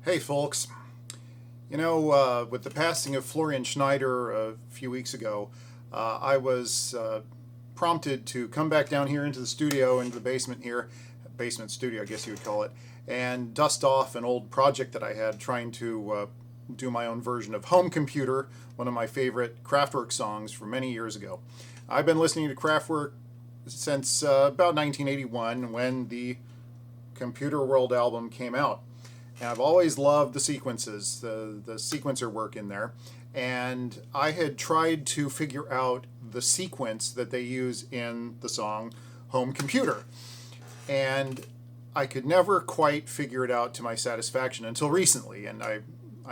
Hey folks, with the passing of Florian Schneider a few weeks ago, I was prompted to come back down here into the studio, into the basement here, basement studio I guess you would call it, and dust off an old project that I had trying to do my own version of Home Computer, one of my favorite Kraftwerk songs from many years ago. I've been listening to Kraftwerk since about 1981 when the Computer World album came out. And I've always loved the sequences, the sequencer work in there. And I had tried to figure out the sequence that they use in the song Home Computer. And I could never quite figure it out to my satisfaction until recently. And I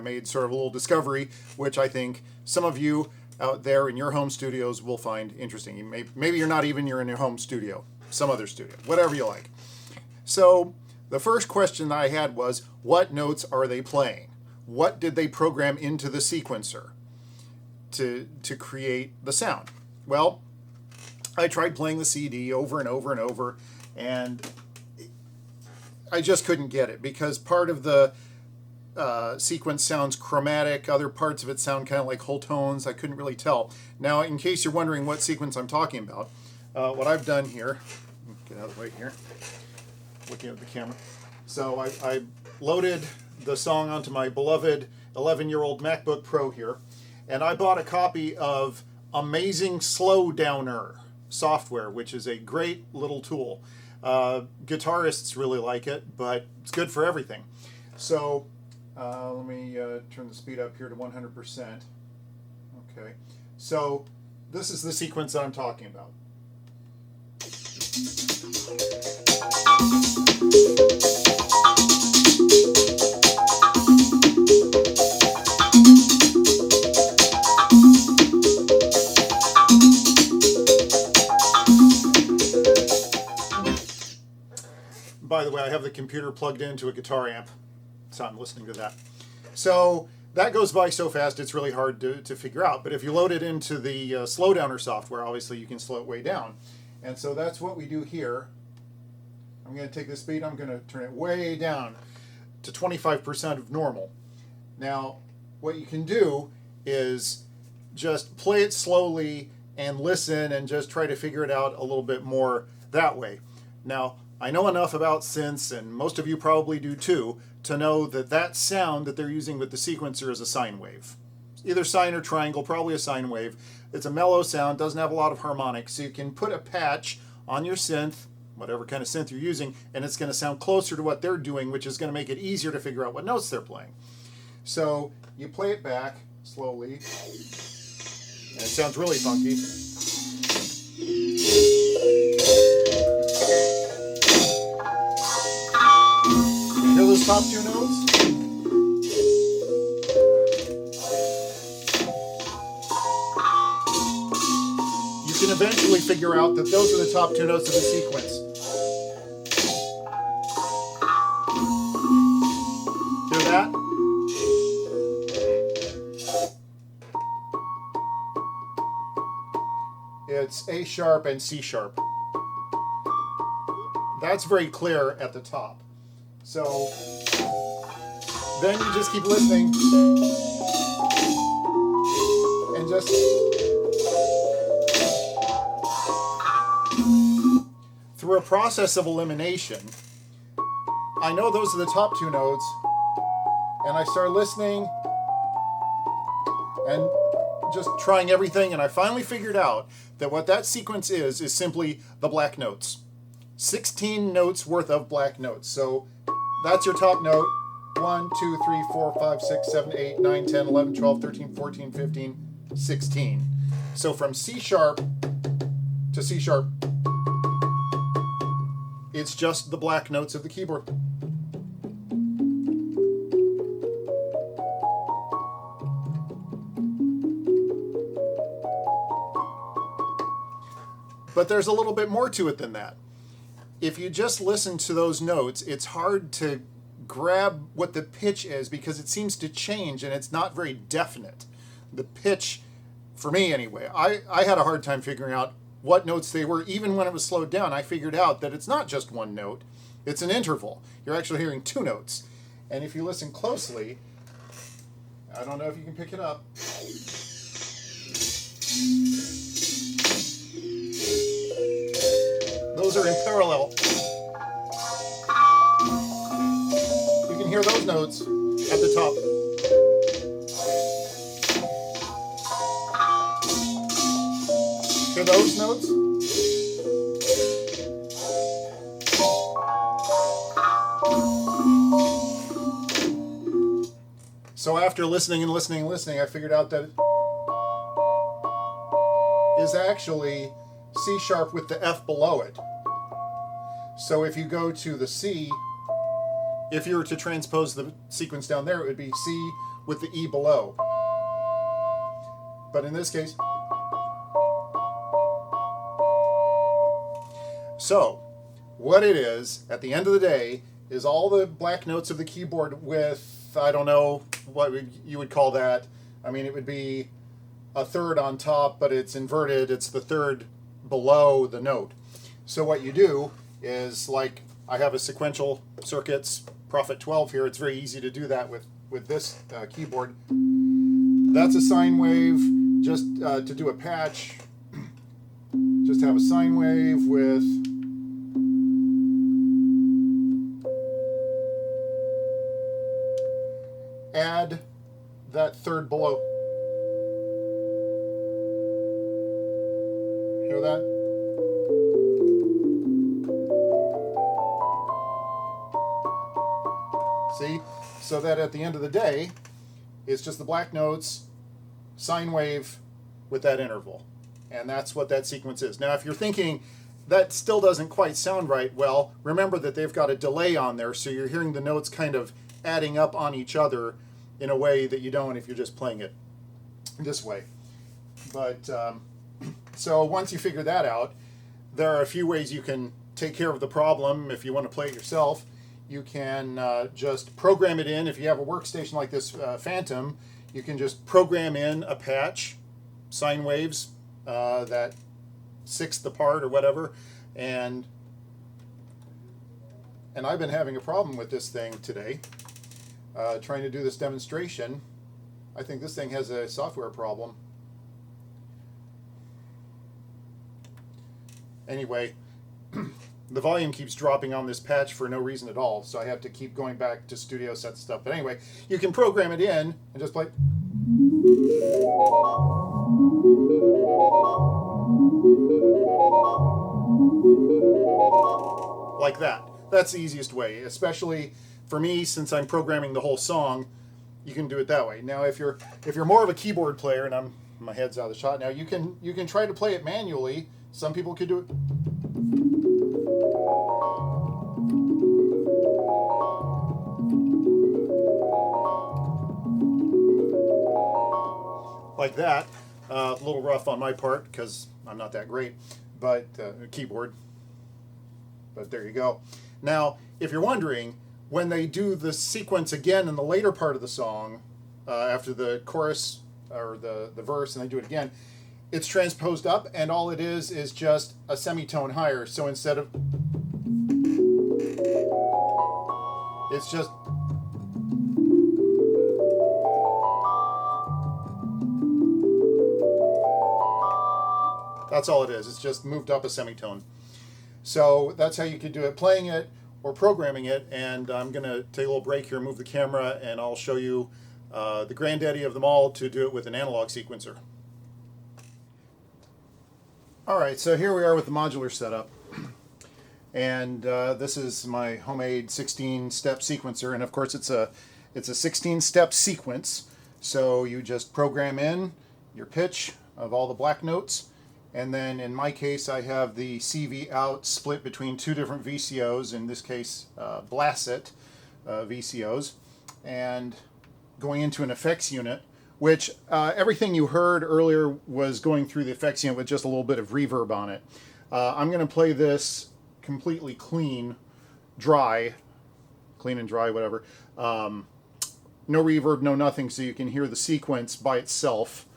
made sort of a little discovery, which I think some of you out there in your home studios will find interesting. Maybe you're not even you're in your home studio, some other studio, whatever you like. So the first question that I had was, what notes are they playing? What did they program into the sequencer to create the sound? Well, I tried playing the CD over and over and over, and I just couldn't get it because part of the sequence sounds chromatic, other parts of it sound kind of like whole tones. I couldn't really tell. Now, in case you're wondering what sequence I'm talking about, what I've done here, get out of the way here, looking at the camera. So I loaded the song onto my beloved 11-year-old MacBook Pro here, and I bought a copy of Amazing Slowdowner software, which is a great little tool. Guitarists really like it, but it's good for everything. So let me turn the speed up here to 100%. Okay, so this is the sequence that I'm talking about. By the way, I have the computer plugged into a guitar amp, so I'm listening to that. So that goes by so fast, it's really hard to figure out. But if you load it into the Slowdowner software, obviously you can slow it way down. And so that's what we do here. I'm going to take the speed, I'm going to turn it way down to 25% of normal. Now, what you can do is just play it slowly and listen and just try to figure it out a little bit more that way. Now, I know enough about synths, and most of you probably do too, to know that that sound that they're using with the sequencer is a sine wave. Either sine or triangle, probably a sine wave. It's a mellow sound, doesn't have a lot of harmonics, so you can put a patch on your synth, whatever kind of synth you're using, and it's going to sound closer to what they're doing, which is going to make it easier to figure out what notes they're playing. So you play it back slowly, and it sounds really funky. Hear those top two notes? You can eventually figure out that those are the top two notes of the sequence. Hear that? It's A sharp and C sharp. That's very clear at the top. So then you just keep listening and just through a process of elimination, I know those are the top two notes, and I start listening and just trying everything, and I finally figured out that what that sequence is simply the black notes. 16 notes worth of black notes. So that's your top note. 1, 2, 3, 4, 5, 6, 7, 8, 9, 10, 11, 12, 13, 14, 15, 16. So from C sharp to C sharp, it's just the black notes of the keyboard. But there's a little bit more to it than that. If you just listen to those notes, it's hard to grab what the pitch is because it seems to change and it's not very definite. The pitch, for me anyway, I had a hard time figuring out what notes they were. Even when it was slowed down, I figured out that it's not just one note, it's an interval. You're actually hearing two notes. And if you listen closely, I don't know if you can pick it up. Those are in parallel. You can hear those notes at the top. Hear those notes? So after listening and listening and listening, I figured out that it is actually C sharp with the F below it. So if you go to the C, if you were to transpose the sequence down there, it would be C with the E below. But in this case, so what it is, at the end of the day, is all the black notes of the keyboard with, I don't know what you would call that. I mean, it would be a third on top, but it's inverted. It's the third below the note. So what you do is, like, I have a sequential circuits Prophet 12 here. It's very easy to do that with this keyboard. That's a sine wave. Just to do a patch, just have a sine wave with add that third below. Hear that? See? So that at the end of the day, it's just the black notes, sine wave with that interval. And that's what that sequence is. Now, if you're thinking that still doesn't quite sound right, well, remember that they've got a delay on there, so you're hearing the notes kind of adding up on each other in a way that you don't if you're just playing it this way. But so once you figure that out, there are a few ways you can take care of the problem. If you want to play it yourself, you can just program it in. If you have a workstation like this Phantom, you can just program in a patch, sine waves, that sixth apart or whatever, and I've been having a problem with this thing today, trying to do this demonstration. I think this thing has a software problem. Anyway, the volume keeps dropping on this patch for no reason at all, so I have to keep going back to studio set stuff. But anyway, you can program it in and just play like that. That's the easiest way, especially for me, since I'm programming the whole song. You can do it that way. Now, if you're more of a keyboard player, and my head's out of the shot now, you can try to play it manually. Some people could do it like that. A little rough on my part because I'm not that great, but keyboard. But there you go. Now, if you're wondering, when they do the sequence again in the later part of the song, after the chorus or the verse, and they do it again, it's transposed up, and all it is just a semitone higher. So instead of, it's just, that's all it is. It's just moved up a semitone. So that's how you could do it, playing it or programming it. And I'm going to take a little break here, move the camera, and I'll show you the granddaddy of them all to do it with an analog sequencer. All right, so here we are with the modular setup. And this is my homemade 16-step sequencer. And of course, it's a 16-step sequence. So you just program in your pitch of all the black notes. And then in my case, I have the CV out split between two different VCOs, in this case, Blasset VCOs, and going into an effects unit, which everything you heard earlier was going through the effects unit with just a little bit of reverb on it. I'm going to play this completely clean and dry, whatever. No reverb, no nothing, so you can hear the sequence by itself,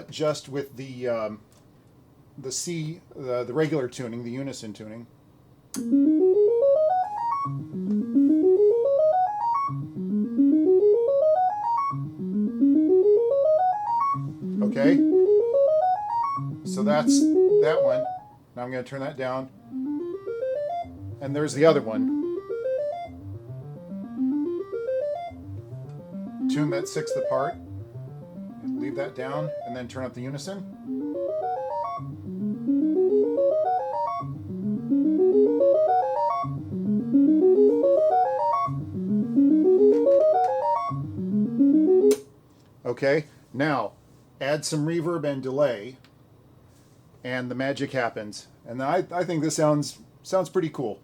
just with the C, the regular tuning, the unison tuning. Okay? So that's that one. Now I'm going to turn that down. And there's the other one. Tune that sixth apart. Leave that down and then turn up the unison. Okay, now add some reverb and delay, and the magic happens. And I think this sounds pretty cool.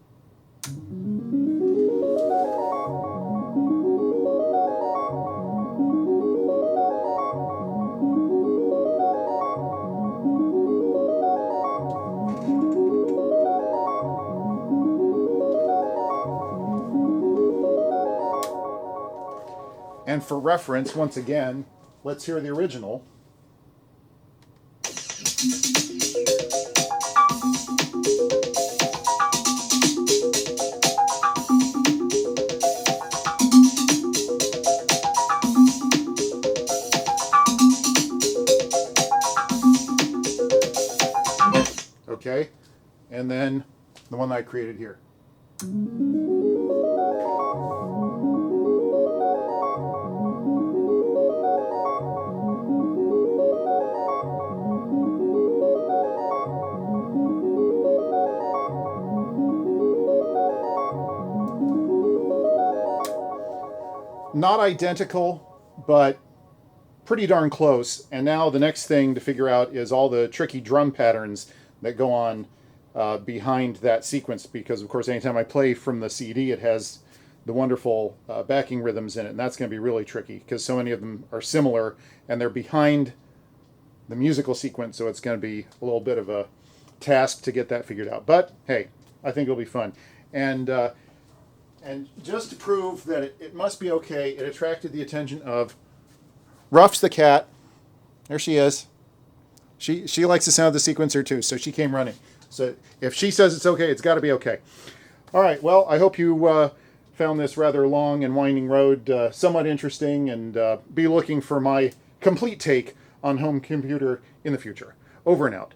And for reference, once again, let's hear the original. Okay, and then the one that I created here. Not identical, but pretty darn close. And now the next thing to figure out is all the tricky drum patterns that go on behind that sequence, because of course anytime I play from the CD it has the wonderful backing rhythms in it, and that's going to be really tricky because so many of them are similar and they're behind the musical sequence, so it's going to be a little bit of a task to get that figured out. But hey, I think it'll be fun. And just to prove that it must be okay, it attracted the attention of Ruffs the cat. There she is. She likes the sound of the sequencer too, so she came running. So if she says it's okay, it's got to be okay. All right, well, I hope you found this rather long and winding road somewhat interesting, and be looking for my complete take on home computer in the future. Over and out.